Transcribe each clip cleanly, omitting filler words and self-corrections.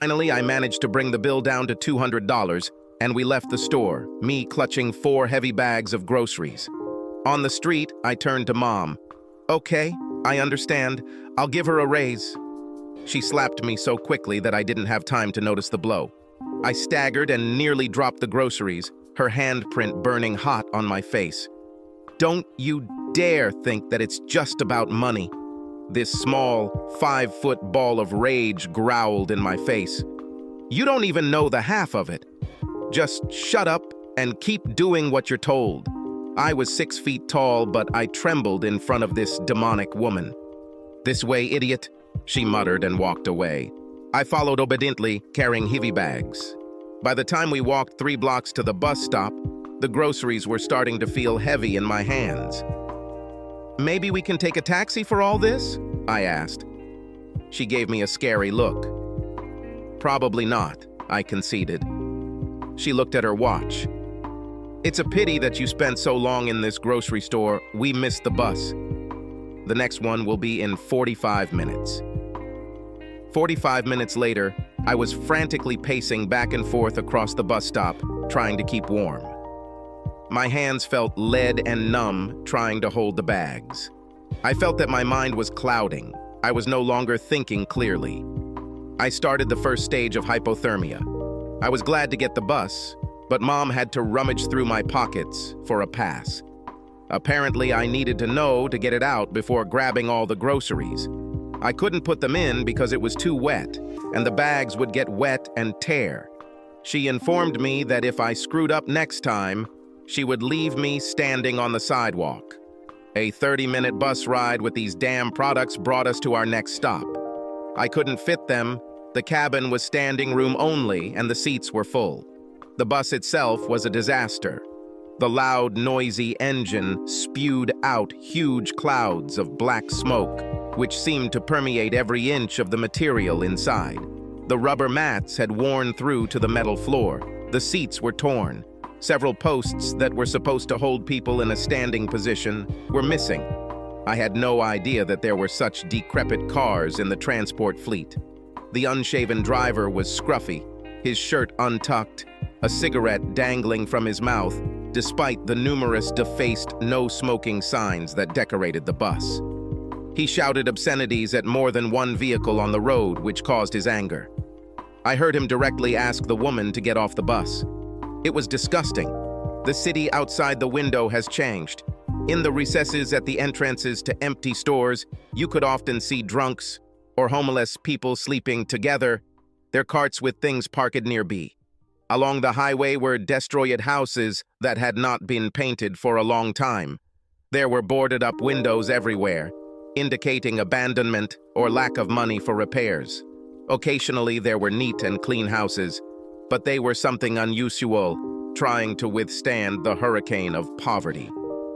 Finally, I managed to bring the bill down to $200, and we left the store, me clutching 4 heavy bags of groceries. On the street, I turned to Mom. "Okay, I understand. I'll give her a raise." She slapped me so quickly that I didn't have time to notice the blow. I staggered and nearly dropped the groceries, her handprint burning hot on my face. "Don't you dare think that it's just about money." This small, 5-foot ball of rage growled in my face. "You don't even know the half of it. Just shut up and keep doing what you're told." I was 6 feet tall, but I trembled in front of this demonic woman. "This way, idiot," she muttered and walked away. I followed obediently, carrying heavy bags. By the time we walked 3 blocks to the bus stop, the groceries were starting to feel heavy in my hands. "Maybe we can take a taxi for all this?" I asked. She gave me a scary look. "Probably not," I conceded. She looked at her watch. "It's a pity that you spent so long in this grocery store. We missed the bus. The next one will be in 45 minutes. 45 minutes later, I was frantically pacing back and forth across the bus stop, trying to keep warm. My hands felt lead and numb, trying to hold the bags. I felt that my mind was clouding. I was no longer thinking clearly. I started the first stage of hypothermia. I was glad to get the bus, but Mom had to rummage through my pockets for a pass. Apparently, I needed to know to get it out before grabbing all the groceries. I couldn't put them in because it was too wet, and the bags would get wet and tear. She informed me that if I screwed up next time, she would leave me standing on the sidewalk. A 30-minute bus ride with these damn products brought us to our next stop. I couldn't fit them. The cabin was standing room only, and the seats were full. The bus itself was a disaster. The loud, noisy engine spewed out huge clouds of black smoke, which seemed to permeate every inch of the material inside. The rubber mats had worn through to the metal floor. The seats were torn. Several posts that were supposed to hold people in a standing position were missing. I had no idea that there were such decrepit cars in the transport fleet. The unshaven driver was scruffy, his shirt untucked, a cigarette dangling from his mouth, despite the numerous defaced no-smoking signs that decorated the bus. He shouted obscenities at more than one vehicle on the road, which caused his anger. I heard him directly ask the woman to get off the bus. It was disgusting. The city outside the window has changed. In the recesses at the entrances to empty stores, you could often see drunks or homeless people sleeping together, their carts with things parked nearby. Along the highway were destroyed houses that had not been painted for a long time. There were boarded-up windows everywhere, indicating abandonment or lack of money for repairs. Occasionally, there were neat and clean houses, but they were something unusual, trying to withstand the hurricane of poverty.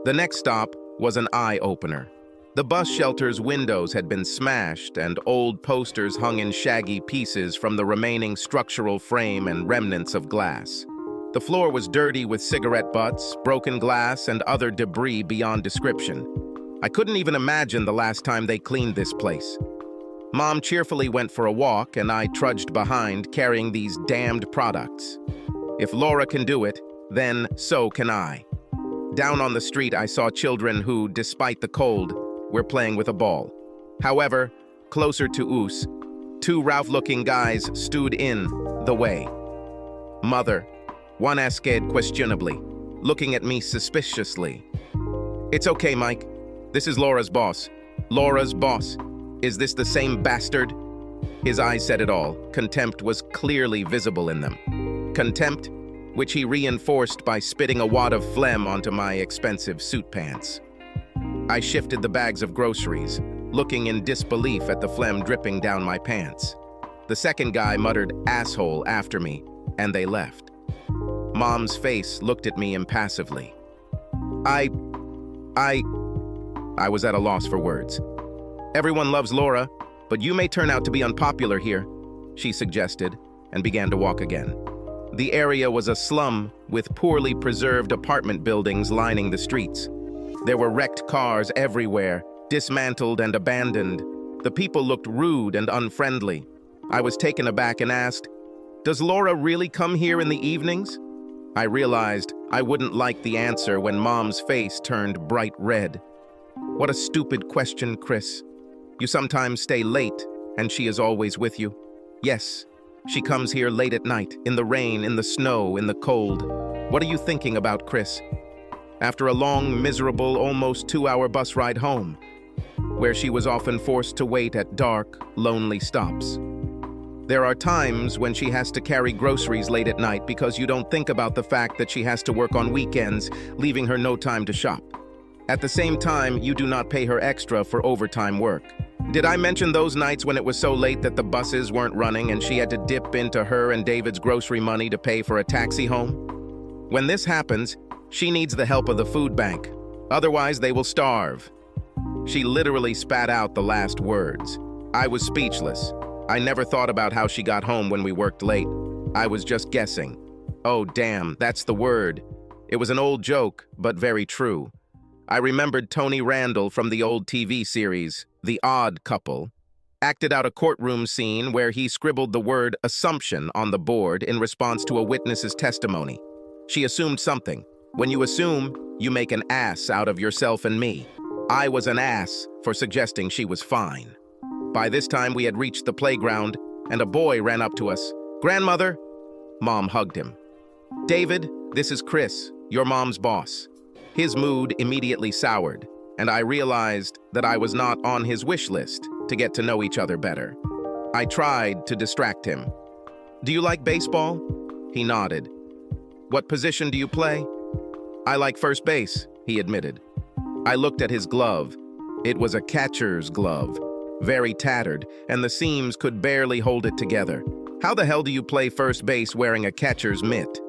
The next stop was an eye-opener. The bus shelter's windows had been smashed, and old posters hung in shaggy pieces from the remaining structural frame and remnants of glass. The floor was dirty with cigarette butts, broken glass, and other debris beyond description. I couldn't even imagine the last time they cleaned this place. Mom cheerfully went for a walk, and I trudged behind, carrying these damned products. If Laura can do it, then so can I. Down on the street, I saw children who, despite the cold, were playing with a ball. However, closer to us, 2 rough-looking guys stood in the way. "Mother," one asked questionably, looking at me suspiciously. "It's okay, Mike. This is Laura's boss." "Laura's boss? Is this the same bastard?" His eyes said it all. Contempt was clearly visible in them. Contempt, which he reinforced by spitting a wad of phlegm onto my expensive suit pants. I shifted the bags of groceries, looking in disbelief at the phlegm dripping down my pants. The second guy muttered "asshole" after me, and they left. Mom's face looked at me impassively. I was at a loss for words. "Everyone loves Laura, but you may turn out to be unpopular here," she suggested, and began to walk again. The area was a slum with poorly preserved apartment buildings lining the streets. There were wrecked cars everywhere, dismantled and abandoned. The people looked rude and unfriendly. I was taken aback and asked, "Does Laura really come here in the evenings?" I realized I wouldn't like the answer when Mom's face turned bright red. "What a stupid question, Chris. You sometimes stay late, and she is always with you." "Yes, she comes here late at night, in the rain, in the snow, in the cold." "What are you thinking about, Chris?" After a long, miserable, almost 2-hour bus ride home, where she was often forced to wait at dark, lonely stops. There are times when she has to carry groceries late at night because you don't think about the fact that she has to work on weekends, leaving her no time to shop. At the same time, you do not pay her extra for overtime work. Did I mention those nights when it was so late that the buses weren't running and she had to dip into her and David's grocery money to pay for a taxi home? When this happens, she needs the help of the food bank. Otherwise, they will starve. She literally spat out the last words. I was speechless. I never thought about how she got home when we worked late. I was just guessing. Oh, damn, that's the word. It was an old joke, but very true. I remembered Tony Randall from the old TV series, The Odd Couple, acted out a courtroom scene where he scribbled the word assumption on the board in response to a witness's testimony. She assumed something. When you assume, you make an ass out of yourself and me. I was an ass for suggesting she was fine. By this time, we had reached the playground, and a boy ran up to us. "Grandmother!" Mom hugged him. "David, this is Chris, your mom's boss." His mood immediately soured, and I realized that I was not on his wish list to get to know each other better. I tried to distract him. "Do you like baseball?" He nodded. "What position do you play?" "I like first base," he admitted. I looked at his glove. It was a catcher's glove, very tattered, and the seams could barely hold it together. "How the hell do you play first base wearing a catcher's mitt?"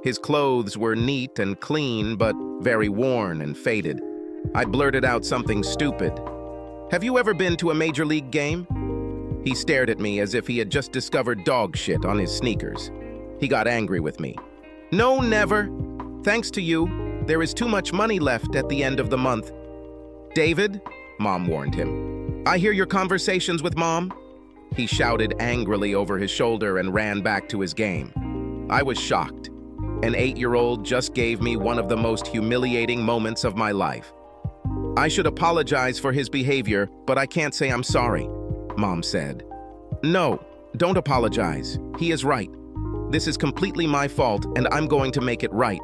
His clothes were neat and clean, but very worn and faded. I blurted out something stupid. "Have you ever been to a major league game?" He stared at me as if he had just discovered dog shit on his sneakers. He got angry with me. "No, never. Thanks to you, there is too much money left at the end of the month." "David," Mom warned him. "I hear your conversations with Mom." He shouted angrily over his shoulder and ran back to his game. I was shocked. An 8-year-old just gave me one of the most humiliating moments of my life. "I should apologize for his behavior, but I can't say I'm sorry," Mom said. "No, don't apologize. He is right. This is completely my fault, and I'm going to make it right."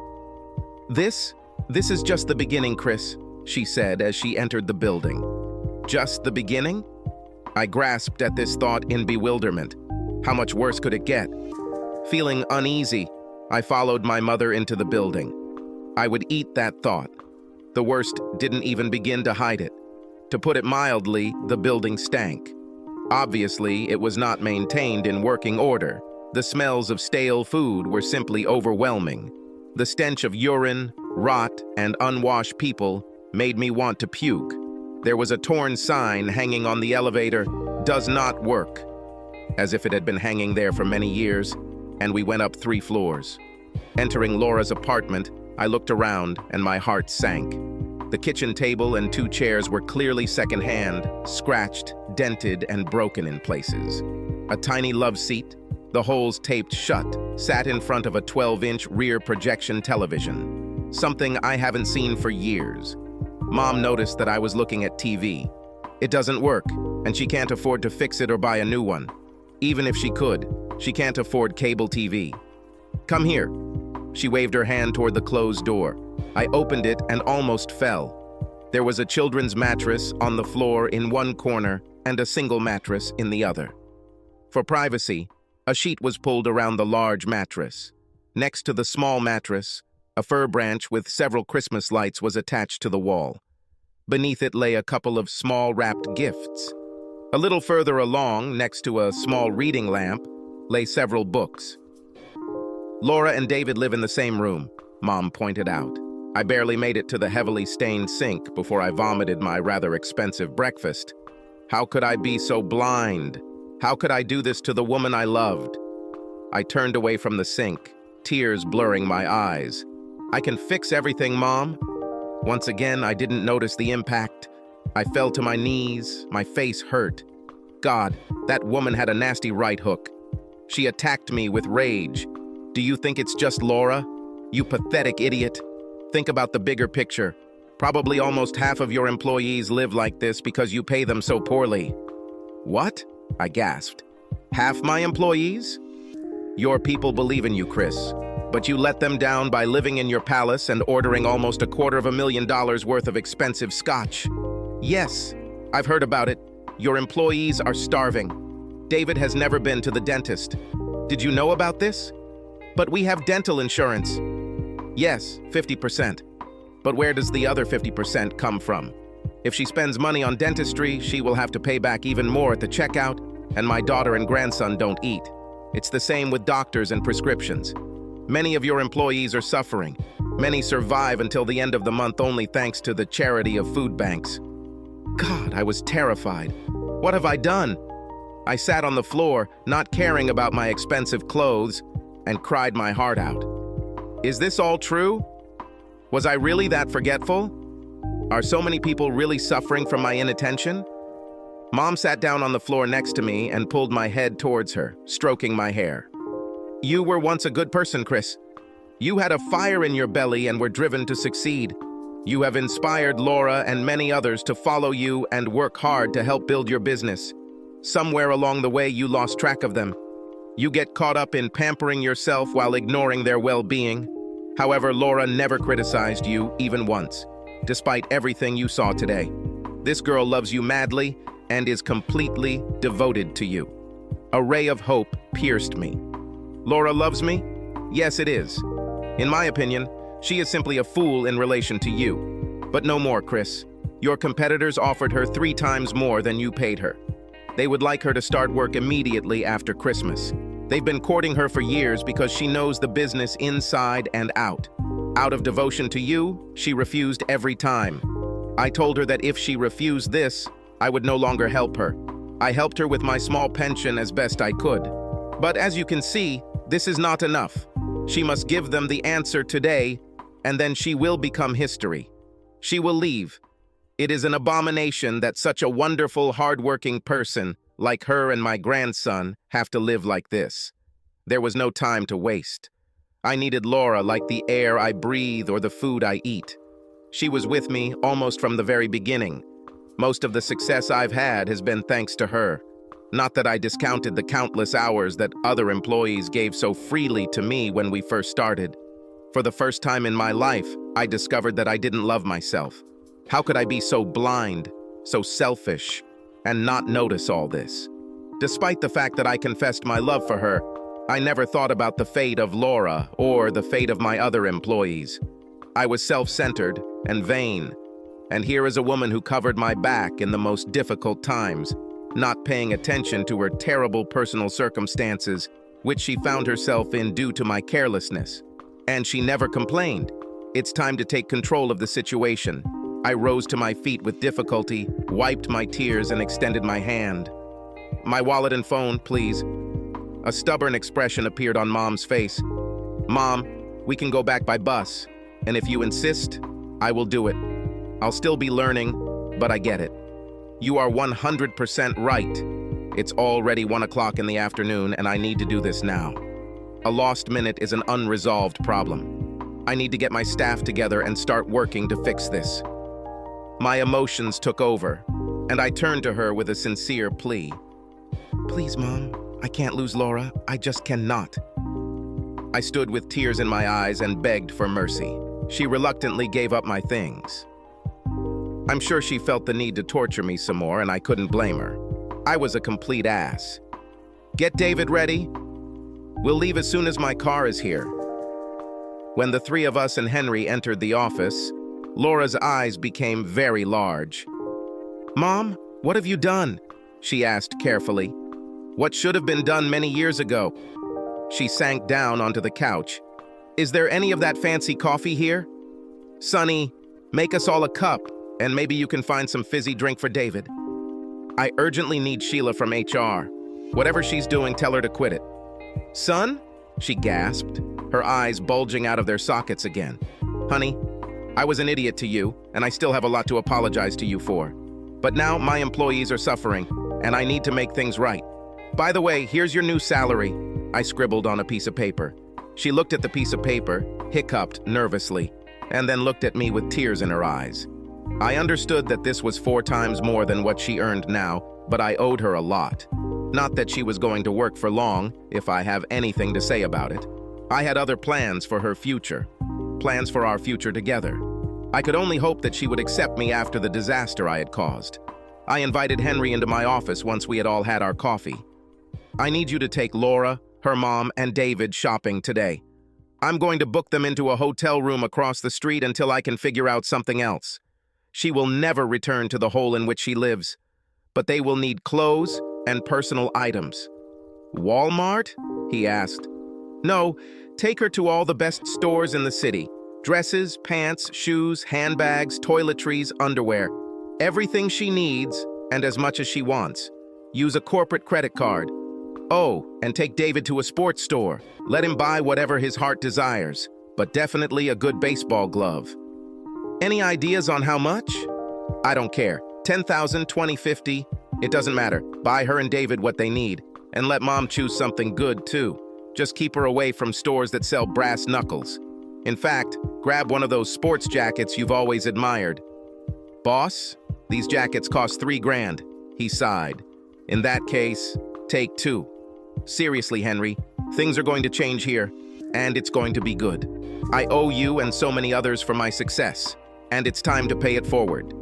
This is just the beginning, Chris," she said as she entered the building. "Just the beginning?" I grasped at this thought in bewilderment. How much worse could it get? Feeling uneasy, I followed my mother into the building. I would eat that thought. The worst didn't even begin to hide it. To put it mildly, the building stank. Obviously, it was not maintained in working order. The smells of stale food were simply overwhelming. The stench of urine, rot, and unwashed people made me want to puke. There was a torn sign hanging on the elevator, "Does not work," as if it had been hanging there for many years, and we went up 3 floors. Entering Laura's apartment, I looked around and my heart sank. The kitchen table and 2 chairs were clearly secondhand, scratched, dented, and broken in places. A tiny love seat, the holes taped shut, sat in front of a 12-inch rear projection television, something I haven't seen for years. Mom noticed that I was looking at TV. It doesn't work, and she can't afford to fix it or buy a new one. Even if she could, she can't afford cable TV. "Come here." She waved her hand toward the closed door. I opened it and almost fell. There was a children's mattress on the floor in one corner and a single mattress in the other. For privacy, a sheet was pulled around the large mattress. Next to the small mattress, a fir branch with several Christmas lights was attached to the wall. Beneath it lay a couple of small wrapped gifts. A little further along, next to a small reading lamp, lay several books. "Laura and David live in the same room," Mom pointed out. I barely made it to the heavily stained sink before I vomited my rather expensive breakfast. How could I be so blind? How could I do this to the woman I loved? I turned away from the sink, tears blurring my eyes. "I can fix everything, Mom." Once again, I didn't notice the impact. I fell to my knees, my face hurt. God, that woman had a nasty right hook. She attacked me with rage. Do you think it's just Laura? You pathetic idiot. Think about the bigger picture. Probably almost half of your employees live like this because you pay them so poorly. What? I gasped. Half my employees? Your people believe in you, Chris. But you let them down by living in your palace and ordering almost $250,000 worth of expensive scotch. Yes, I've heard about it. Your employees are starving. David has never been to the dentist. Did you know about this? But we have dental insurance. Yes, 50%. But where does the other 50% come from? If she spends money on dentistry, she will have to pay back even more at the checkout, and my daughter and grandson don't eat. It's the same with doctors and prescriptions. Many of your employees are suffering. Many survive until the end of the month only thanks to the charity of food banks. God, I was terrified. What have I done? I sat on the floor, not caring about my expensive clothes, and cried my heart out. Is this all true? Was I really that forgetful? Are so many people really suffering from my inattention? Mom sat down on the floor next to me and pulled my head towards her, stroking my hair. You were once a good person, Chris. You had a fire in your belly and were driven to succeed. You have inspired Laura and many others to follow you and work hard to help build your business. Somewhere along the way, you lost track of them. You get caught up in pampering yourself while ignoring their well-being. However, Laura never criticized you, even once, despite everything you saw today. This girl loves you madly and is completely devoted to you. A ray of hope pierced me. Laura loves me? Yes, it is. In my opinion, she is simply a fool in relation to you. But no more, Chris. Your competitors offered her 3 times more than you paid her. They would like her to start work immediately after Christmas. They've been courting her for years because she knows the business inside and out. Out of devotion to you, she refused every time. I told her that if she refused this, I would no longer help her. I helped her with my small pension as best I could. But as you can see, this is not enough. She must give them the answer today, and then she will become history. She will leave. It is an abomination that such a wonderful, hard-working person like her and my grandson have to live like this. There was no time to waste. I needed Laura like the air I breathe or the food I eat. She was with me almost from the very beginning. Most of the success I've had has been thanks to her. Not that I discounted the countless hours that other employees gave so freely to me when we first started. For the first time in my life, I discovered that I didn't love myself. How could I be so blind, so selfish, and not notice all this? Despite the fact that I confessed my love for her, I never thought about the fate of Laura or the fate of my other employees. I was self-centered and vain. And here is a woman who covered my back in the most difficult times, not paying attention to her terrible personal circumstances, which she found herself in due to my carelessness. And she never complained. It's time to take control of the situation. I rose to my feet with difficulty, wiped my tears, and extended my hand. My wallet and phone, please. A stubborn expression appeared on Mom's face. Mom, we can go back by bus, and if you insist, I will do it. I'll still be learning, but I get it. You are 100% right. It's already 1 o'clock in the afternoon, and I need to do this now. A lost minute is an unresolved problem. I need to get my staff together and start working to fix this. My emotions took over, and I turned to her with a sincere plea. Please, Mom, I can't lose Laura. I just cannot. I stood with tears in my eyes and begged for mercy. She reluctantly gave up my things. I'm sure she felt the need to torture me some more, and I couldn't blame her. I was a complete ass. Get David ready. We'll leave as soon as my car is here. When the 3 of us and Henry entered the office, Laura's eyes became very large. Mom, what have you done? She asked carefully. What should have been done many years ago? She sank down onto the couch. Is there any of that fancy coffee here? Sonny, make us all a cup, and maybe you can find some fizzy drink for David. I urgently need Sheila from HR. Whatever she's doing, tell her to quit it. Son? She gasped, her eyes bulging out of their sockets again. Honey, I was an idiot to you, and I still have a lot to apologize to you for. But now my employees are suffering. and I need to make things right. By the way, here's your new salary, I scribbled on a piece of paper. She looked at the piece of paper, hiccuped nervously, and then looked at me with tears in her eyes. I understood that this was 4 times more than what she earned now, but I owed her a lot. Not that she was going to work for long, if I have anything to say about it. I had other plans for her future, plans for our future together. I could only hope that she would accept me after the disaster I had caused. I invited Henry into my office once we had all had our coffee. I need you to take Laura, her mom, and David shopping today. I'm going to book them into a hotel room across the street until I can figure out something else. She will never return to the hole in which she lives, but they will need clothes and personal items. Walmart? He asked. No, take her to all the best stores in the city. Dresses, pants, shoes, handbags, toiletries, underwear. Everything she needs, and as much as she wants. Use a corporate credit card. Oh, and take David to a sports store. Let him buy whatever his heart desires, but definitely a good baseball glove. Any ideas on how much? I don't care. 10,000, 20, 50. It doesn't matter. Buy her and David what they need, and let Mom choose something good, too. Just keep her away from stores that sell brass knuckles. In fact, grab one of those sports jackets you've always admired. Boss, these jackets cost $3,000, he sighed. In that case, take 2. Seriously, Henry, things are going to change here, and it's going to be good. I owe you and so many others for my success, and it's time to pay it forward.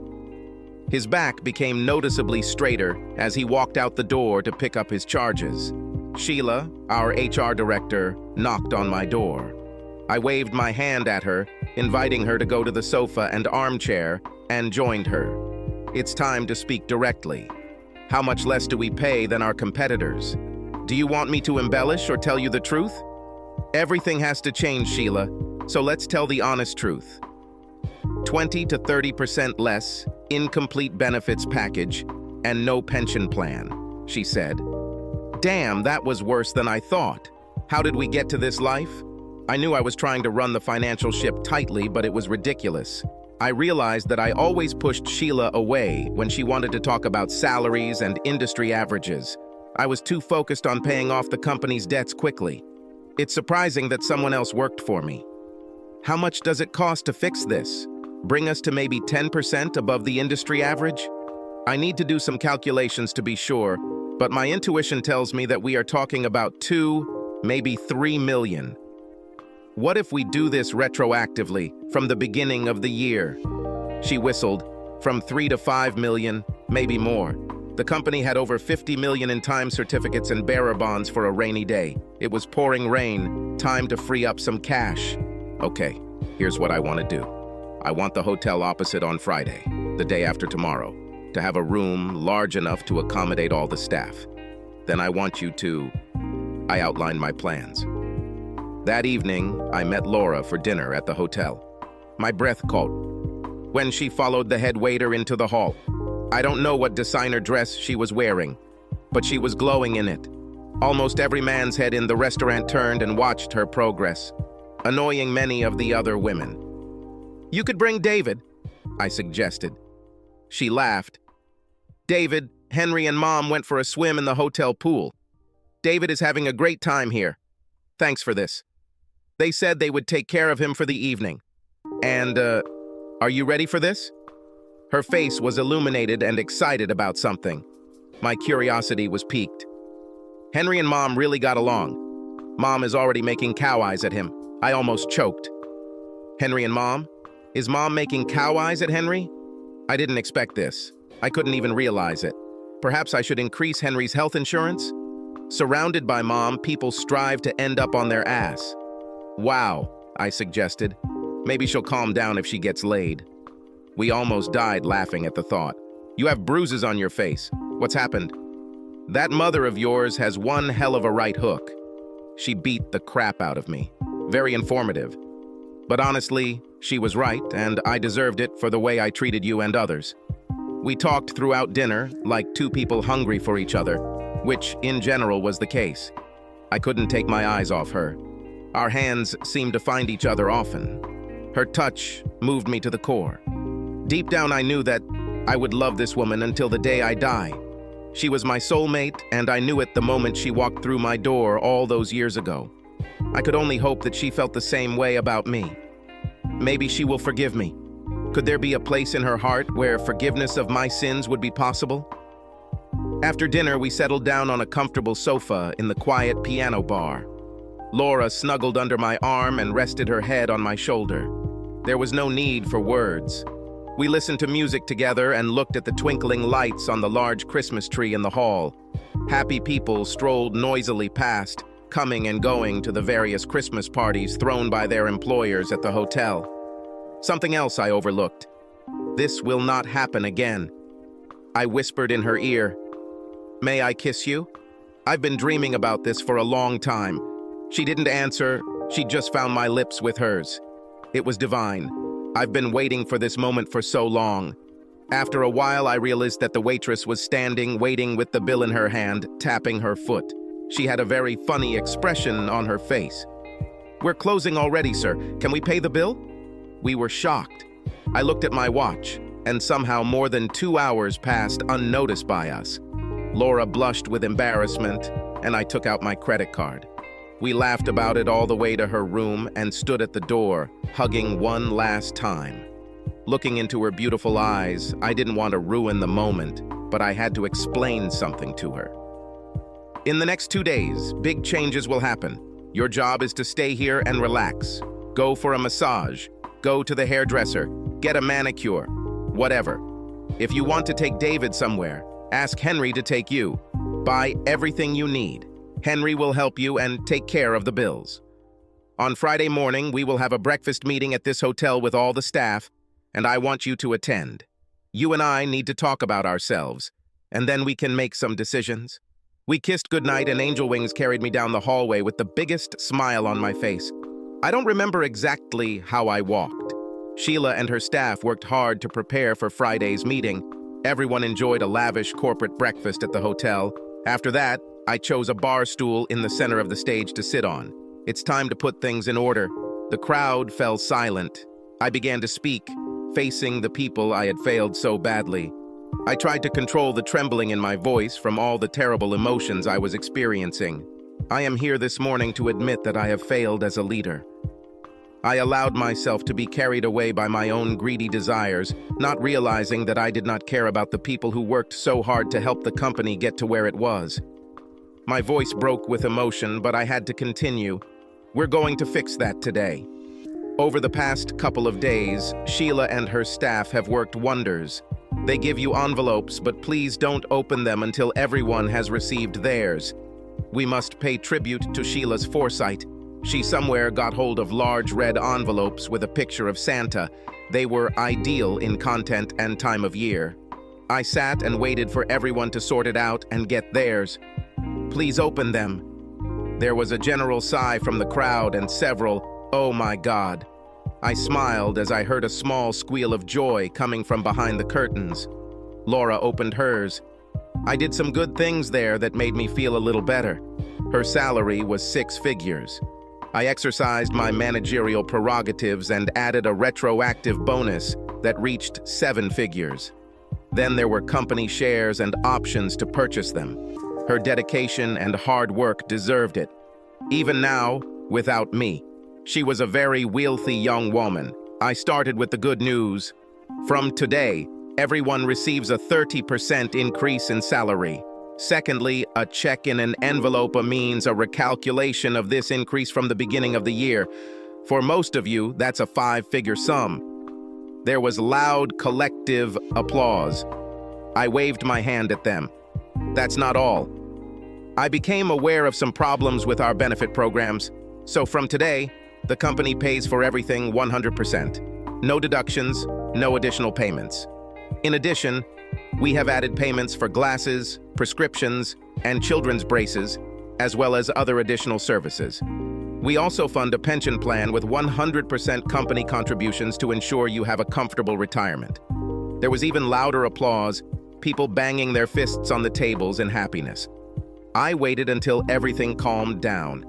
His back became noticeably straighter as he walked out the door to pick up his charges. Sheila, our HR director, knocked on my door. I waved my hand at her, inviting her to go to the sofa and armchair, and joined her. It's time to speak directly. How much less do we pay than our competitors? Do you want me to embellish or tell you the truth? Everything has to change, Sheila, so let's tell the honest truth. 20 to 30% less, incomplete benefits package, and no pension plan, she said. Damn, that was worse than I thought. How did we get to this life? I knew I was trying to run the financial ship tightly, but it was ridiculous. I realized that I always pushed Sheila away when she wanted to talk about salaries and industry averages. I was too focused on paying off the company's debts quickly. It's surprising that someone else worked for me. How much does it cost to fix this? Bring us to maybe 10% above the industry average? I need to do some calculations to be sure, but my intuition tells me that we are talking about 2, maybe 3 million. What if we do this retroactively, from the beginning of the year? She whistled. From 3 to 5 million, maybe more. The company had over 50 million in time certificates and bearer bonds for a rainy day. It was pouring rain, time to free up some cash. Okay, here's what I want to do. I want the hotel opposite on Friday, the day after tomorrow, to have a room large enough to accommodate all the staff. Then I want you to... I outlined my plans. That evening, I met Laura for dinner at the hotel. My breath caught when she followed the head waiter into the hall. I don't know what designer dress she was wearing, but she was glowing in it. Almost every man's head in the restaurant turned and watched her progress, annoying many of the other women. You could bring David, I suggested. She laughed. David, Henry, and Mom went for a swim in the hotel pool. David is having a great time here. Thanks for this. They said they would take care of him for the evening. And, are you ready for this? Her face was illuminated and excited about something. My curiosity was piqued. Henry and Mom really got along. Mom is already making cow eyes at him. I almost choked. Henry and Mom? Is Mom making cow eyes at Henry? I didn't expect this. I couldn't even realize it. Perhaps I should increase Henry's health insurance? Surrounded by Mom, people strive to end up on their ass. Wow, I suggested. Maybe she'll calm down if she gets laid. We almost died laughing at the thought. You have bruises on your face. What's happened? That mother of yours has one hell of a right hook. She beat the crap out of me. Very informative. But honestly, she was right, and I deserved it for the way I treated you and others. We talked throughout dinner like two people hungry for each other, which in general was the case. I couldn't take my eyes off her. Our hands seemed to find each other often. Her touch moved me to the core. Deep down I knew that I would love this woman until the day I die. She was my soulmate, and I knew it the moment she walked through my door all those years ago. I could only hope that she felt the same way about me. Maybe she will forgive me. Could there be a place in her heart where forgiveness of my sins would be possible? After dinner, we settled down on a comfortable sofa in the quiet piano bar. Laura snuggled under my arm and rested her head on my shoulder. There was no need for words. We listened to music together and looked at the twinkling lights on the large Christmas tree in the hall. Happy people strolled noisily past, coming and going to the various Christmas parties thrown by their employers at the hotel. Something else I overlooked. This will not happen again. I whispered in her ear, "May I kiss you?" I've been dreaming about this for a long time. She didn't answer, she just found my lips with hers. It was divine. I've been waiting for this moment for so long. After a while, I realized that the waitress was standing, waiting with the bill in her hand, tapping her foot. She had a very funny expression on her face. "We're closing already, sir. Can we pay the bill?" We were shocked. I looked at my watch, and somehow more than 2 hours passed unnoticed by us. Laura blushed with embarrassment, and I took out my credit card. We laughed about it all the way to her room and stood at the door, hugging one last time. Looking into her beautiful eyes, I didn't want to ruin the moment, but I had to explain something to her. In the next 2 days, big changes will happen. Your job is to stay here and relax. Go for a massage. Go to the hairdresser. Get a manicure. Whatever. If you want to take David somewhere, ask Henry to take you. Buy everything you need. Henry will help you and take care of the bills. On Friday morning, we will have a breakfast meeting at this hotel with all the staff, and I want you to attend. You and I need to talk about ourselves, and then we can make some decisions. We kissed goodnight, and Angel Wings carried me down the hallway with the biggest smile on my face. I don't remember exactly how I walked. Sheila and her staff worked hard to prepare for Friday's meeting. Everyone enjoyed a lavish corporate breakfast at the hotel. After that, I chose a bar stool in the center of the stage to sit on. It's time to put things in order. The crowd fell silent. I began to speak, facing the people I had failed so badly. I tried to control the trembling in my voice from all the terrible emotions I was experiencing. I am here this morning to admit that I have failed as a leader. I allowed myself to be carried away by my own greedy desires, not realizing that I did not care about the people who worked so hard to help the company get to where it was. My voice broke with emotion, but I had to continue. We're going to fix that today. Over the past couple of days, Sheila and her staff have worked wonders. They give you envelopes, but please don't open them until everyone has received theirs. We must pay tribute to Sheila's foresight. She somewhere got hold of large red envelopes with a picture of Santa. They were ideal in content and time of year. I sat and waited for everyone to sort it out and get theirs. Please open them. There was a general sigh from the crowd and several, "Oh my God." I smiled as I heard a small squeal of joy coming from behind the curtains. Laura opened hers. I did some good things there that made me feel a little better. Her salary was 6 figures. I exercised my managerial prerogatives and added a retroactive bonus that reached 7 figures. Then there were company shares and options to purchase them. Her dedication and hard work deserved it. Even now, without me. She was a very wealthy young woman. I started with the good news. From today, everyone receives a 30% increase in salary. Secondly, a check in an envelope means a recalculation of this increase from the beginning of the year. For most of you, that's a 5-figure sum. There was loud collective applause. I waved my hand at them. That's not all. I became aware of some problems with our benefit programs. So from today, the company pays for everything 100%. No deductions, no additional payments. In addition, we have added payments for glasses, prescriptions, and children's braces, as well as other additional services. We also fund a pension plan with 100% company contributions to ensure you have a comfortable retirement. There was even louder applause, people banging their fists on the tables in happiness. I waited until everything calmed down.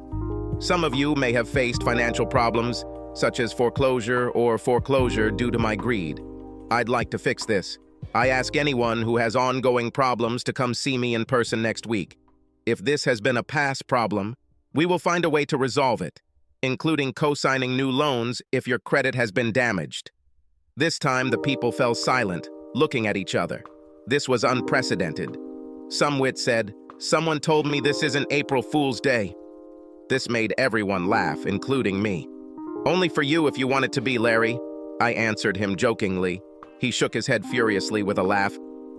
Some of you may have faced financial problems, such as foreclosure due to my greed. I'd like to fix this. I ask anyone who has ongoing problems to come see me in person next week. If this has been a past problem, we will find a way to resolve it, including co-signing new loans if your credit has been damaged. This time, the people fell silent, looking at each other. This was unprecedented. Some wit said, "Someone told me this isn't April Fool's Day." This made everyone laugh, including me. "Only for you if you want it to be, Larry," I answered him jokingly. He shook his head furiously with a laugh.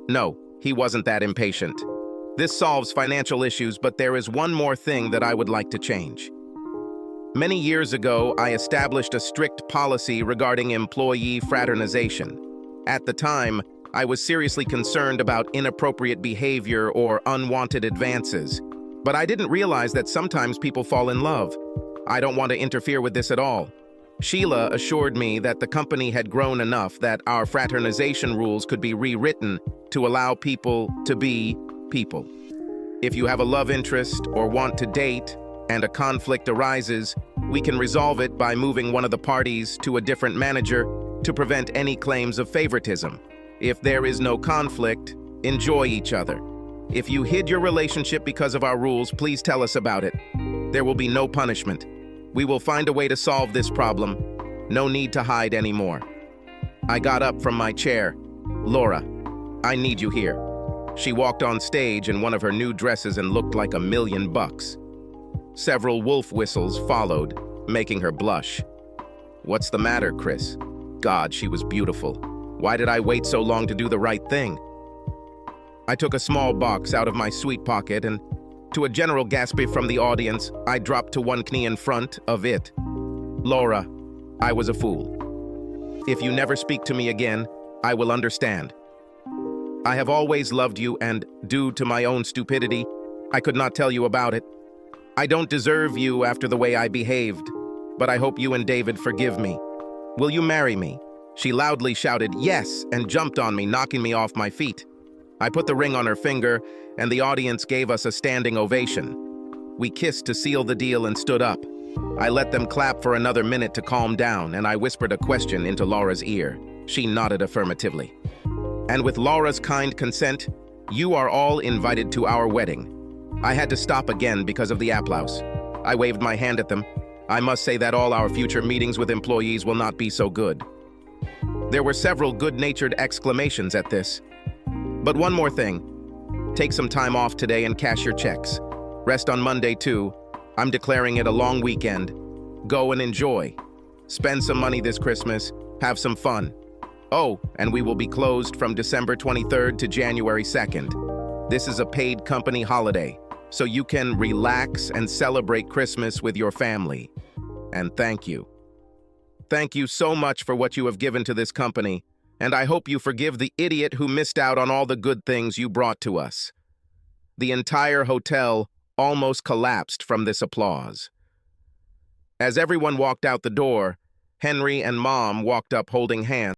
No, he wasn't that impatient. This solves financial issues, but there is one more thing that I would like to change. Many years ago, I established a strict policy regarding employee fraternization. At the time, I was seriously concerned about inappropriate behavior or unwanted advances. But I didn't realize that sometimes people fall in love. I don't want to interfere with this at all. Sheila assured me that the company had grown enough that our fraternization rules could be rewritten to allow people to be people. If you have a love interest or want to date and a conflict arises, we can resolve it by moving one of the parties to a different manager to prevent any claims of favoritism. If there is no conflict, enjoy each other. If you hid your relationship because of our rules, please tell us about it. There will be no punishment. We will find a way to solve this problem. No need to hide anymore. I got up from my chair. "Laura, I need you here." She walked on stage in one of her new dresses and looked like $1,000,000. Several wolf whistles followed, making her blush. "What's the matter, Chris?" God, she was beautiful. Why did I wait so long to do the right thing? I took a small box out of my sweet pocket and, to a general gasp from the audience, I dropped to one knee in front of it. "Laura, I was a fool. If you never speak to me again, I will understand. I have always loved you and, due to my own stupidity, I could not tell you about it. I don't deserve you after the way I behaved, but I hope you and David forgive me. Will you marry me?" She loudly shouted yes and jumped on me, knocking me off my feet. I put the ring on her finger, and the audience gave us a standing ovation. We kissed to seal the deal and stood up. I let them clap for another minute to calm down, and I whispered a question into Laura's ear. She nodded affirmatively. "And with Laura's kind consent, you are all invited to our wedding." I had to stop again because of the applause. I waved my hand at them. I must say that all our future meetings with employees will not be so good. There were several good-natured exclamations at this. But one more thing. Take some time off today and cash your checks. Rest on Monday too. I'm declaring it a long weekend. Go and enjoy. Spend some money this Christmas. Have some fun. Oh, and we will be closed from December 23rd to January 2nd. This is a paid company holiday, so you can relax and celebrate Christmas with your family. And thank you. Thank you so much for what you have given to this company, and I hope you forgive the idiot who missed out on all the good things you brought to us. The entire hotel almost collapsed from this applause. As everyone walked out the door, Henry and Mom walked up holding hands.